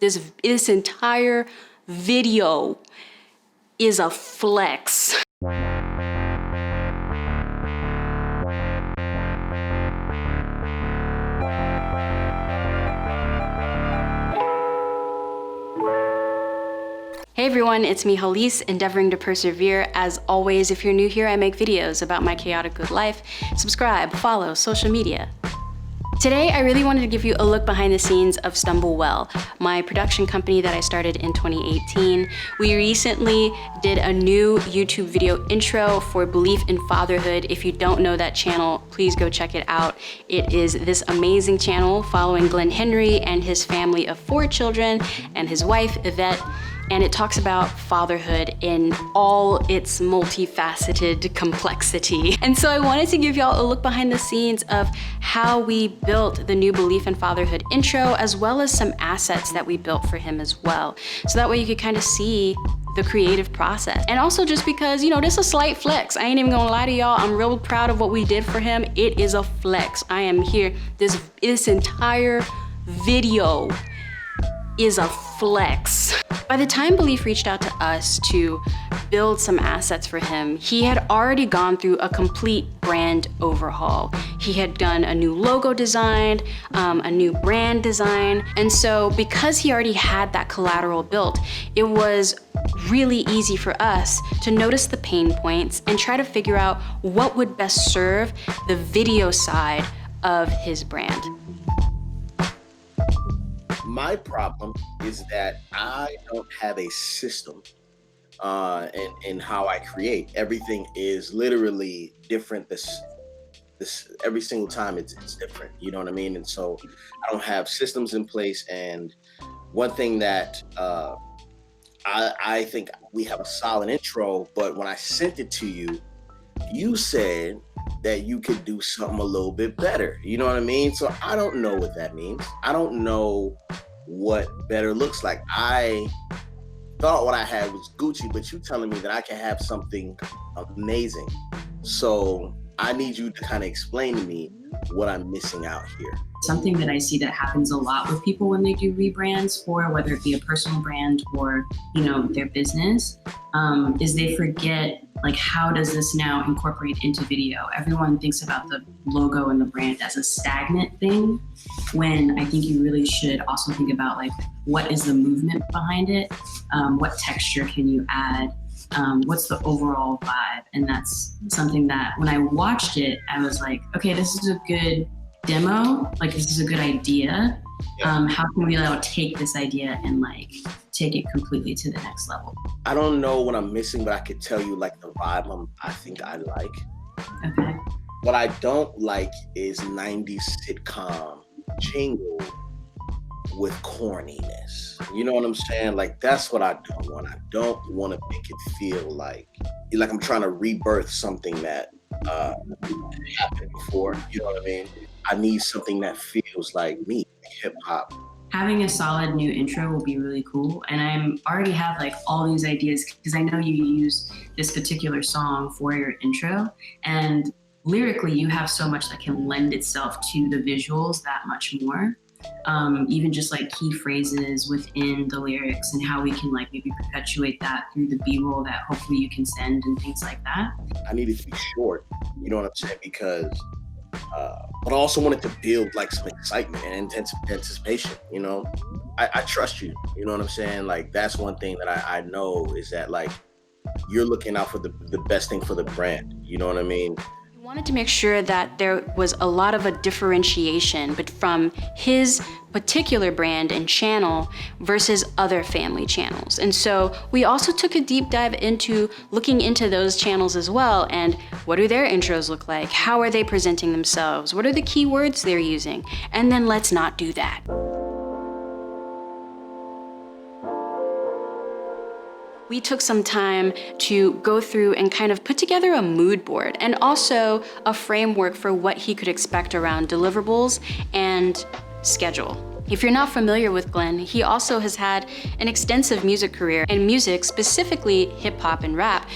This entire video is a flex. Hey everyone, it's me Hallease, endeavoring to persevere. As always, if you're new here, I make videos about my chaotic good life. Subscribe, follow, social media. Today, I really wanted to give you a look behind the scenes of StumbleWell, my production company that I started in 2018. We recently did a new YouTube video intro for Belief in Fatherhood. If you don't know that channel, please go check it out. It is this amazing channel following Glenn Henry and his family of 4 children and his wife, Yvette. And it talks about fatherhood in all its multifaceted complexity. And so I wanted to give y'all a look behind the scenes of how we built the new Belief in Fatherhood intro, as well as some assets that we built for him as well. So that way you could kind of see the creative process. And also just because, you know, this is a slight flex. I ain't even gonna lie to y'all, I'm real proud of what we did for him. It is a flex. I am here. This entire video is a flex. By the time Belief reached out to us to build some assets for him, he had already gone through a complete brand overhaul. He had done a new logo design, a new brand design. And so because he already had that collateral built, it was really easy for us to notice the pain points and try to figure out what would best serve the video side of his brand. My problem is that I don't have a system in how I create. Everything is literally different. This every single time it's different. You know what I mean? And so I don't have systems in place. And one thing that I think we have a solid intro, but when I sent it to you, you said that you could do something a little bit better. You know what I mean? So I don't know what that means. I don't know what better looks like. I thought what I had was Gucci, but you telling me that I can have something amazing. So I need you to kind of explain to me what I'm missing out here. Something that I see that happens a lot with people when they do rebrands, for whether it be a personal brand or, you know, their business, is they forget, like, how does this now incorporate into video? Everyone thinks about the logo and the brand as a stagnant thing, when I think you really should also think about, like, what is the movement behind it? What texture can you add? What's the overall vibe? And that's something that when I watched it, I was like, okay, this is a good demo. Like, this is a good idea. How can we now take this idea and, like, take it completely to the next level? I don't know what I'm missing, but I could tell you, like, the vibe I think I like. Okay. What I don't like is 90s sitcom jingle with corniness. You know what I'm saying? Like, that's what I don't want. I don't want to make it feel like I'm trying to rebirth something that happened before. You know what I mean? I need something that feels like me, hip hop. Having a solid new intro will be really cool. And I already have, like, all these ideas, because I know you use this particular song for your intro, and lyrically you have so much that can lend itself to the visuals that much more. Even just, like, key phrases within the lyrics and how we can, like, maybe perpetuate that through the B-roll that hopefully you can send and things like that. I need it to be short, you know what I'm saying? Because, but I also wanted to build, like, some excitement and anticipation, you know? I trust you, you know what I'm saying? Like, that's one thing that I know is that, like, you're looking out for the best thing for the brand, you know what I mean? Wanted to make sure that there was a lot of a differentiation, but from his particular brand and channel versus other family channels. And so we also took a deep dive into looking into those channels as well, and what do their intros look like? How are they presenting themselves? What are the keywords they're using? And then let's not do that. We took some time to go through and kind of put together a mood board and also a framework for what he could expect around deliverables and schedule. If you're not familiar with Glenn, he also has had an extensive music career, and music, specifically hip hop and rap,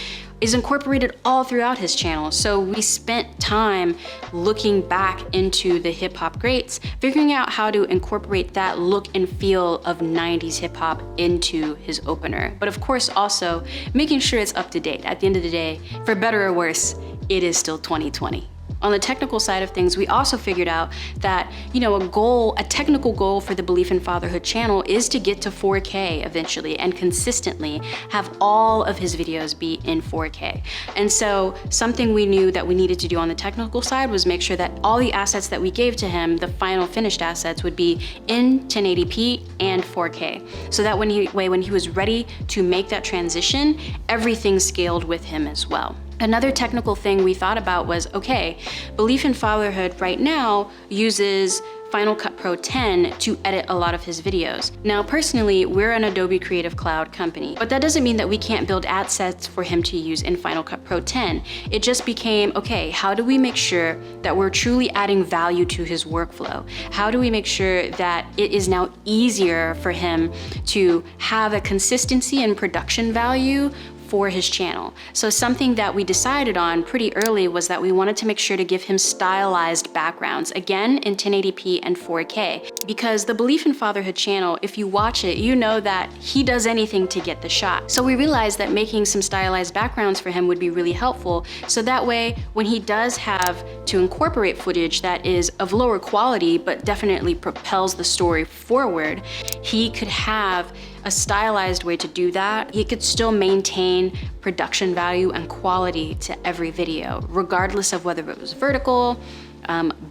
is incorporated all throughout his channel. So we spent time looking back into the hip hop greats, figuring out how to incorporate that look and feel of 90s hip hop into his opener. But of course also making sure it's up to date. At the end of the day, for better or worse, it is still 2020. On the technical side of things, we also figured out that, a technical goal for the Belief in Fatherhood channel is to get to 4K eventually and consistently have all of his videos be in 4K. And so something we knew that we needed to do on the technical side was make sure that all the assets that we gave to him, the final finished assets, would be in 1080p and 4K. So that when he was ready to make that transition, everything scaled with him as well. Another technical thing we thought about was, okay, Belief in Fatherhood right now uses Final Cut Pro 10 to edit a lot of his videos. Now, personally, we're an Adobe Creative Cloud company, but that doesn't mean that we can't build ad sets for him to use in Final Cut Pro 10. It just became, okay, how do we make sure that we're truly adding value to his workflow? How do we make sure that it is now easier for him to have a consistency and production value for his channel? So something that we decided on pretty early was that we wanted to make sure to give him stylized backgrounds, again in 1080p and 4K, because the Belief in Fatherhood channel, if you watch it, you know that he does anything to get the shot. So we realized that making some stylized backgrounds for him would be really helpful, so that way when he does have to incorporate footage that is of lower quality but definitely propels the story forward, he could have a stylized way to do that. He could still maintain production value and quality to every video, regardless of whether it was vertical,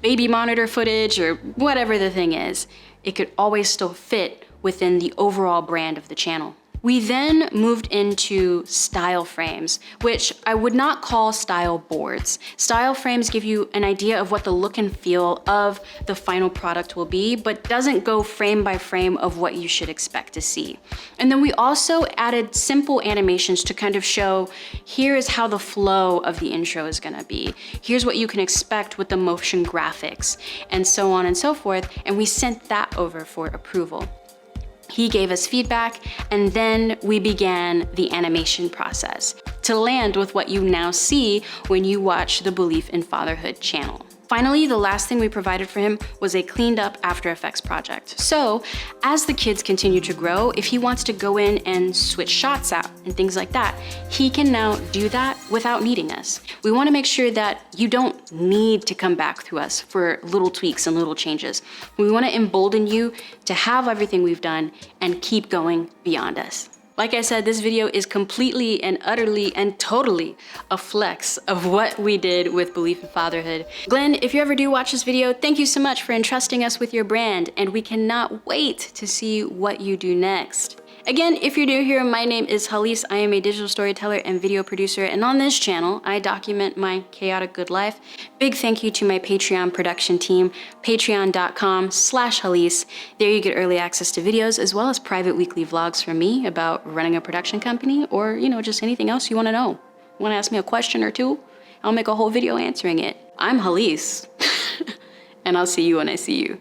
baby monitor footage, or whatever the thing is. It could always still fit within the overall brand of the channel. We then moved into style frames, which I would not call style boards. Style frames give you an idea of what the look and feel of the final product will be, but doesn't go frame by frame of what you should expect to see. And then we also added simple animations to kind of show, here is how the flow of the intro is gonna be. Here's what you can expect with the motion graphics, and so on and so forth. And we sent that over for approval. He gave us feedback, and then we began the animation process to land with what you now see when you watch the Belief in Fatherhood channel. Finally, the last thing we provided for him was a cleaned up After Effects project. So as the kids continue to grow, if he wants to go in and switch shots out and things like that, he can now do that without needing us. We want to make sure that you don't need to come back to us for little tweaks and little changes. We want to embolden you to have everything we've done and keep going beyond us. Like I said, this video is completely and utterly and totally a flex of what we did with Belief in Fatherhood. Glenn, if you ever do watch this video, thank you so much for entrusting us with your brand, and we cannot wait to see what you do next. Again, if you're new here, my name is Hallease. I am a digital storyteller and video producer, and on this channel, I document my chaotic good life. Big thank you to my Patreon production team, patreon.com/Hallease. There you get early access to videos, as well as private weekly vlogs from me about running a production company, or just anything else you wanna know. Wanna ask me a question or two? I'll make a whole video answering it. I'm Hallease, and I'll see you when I see you.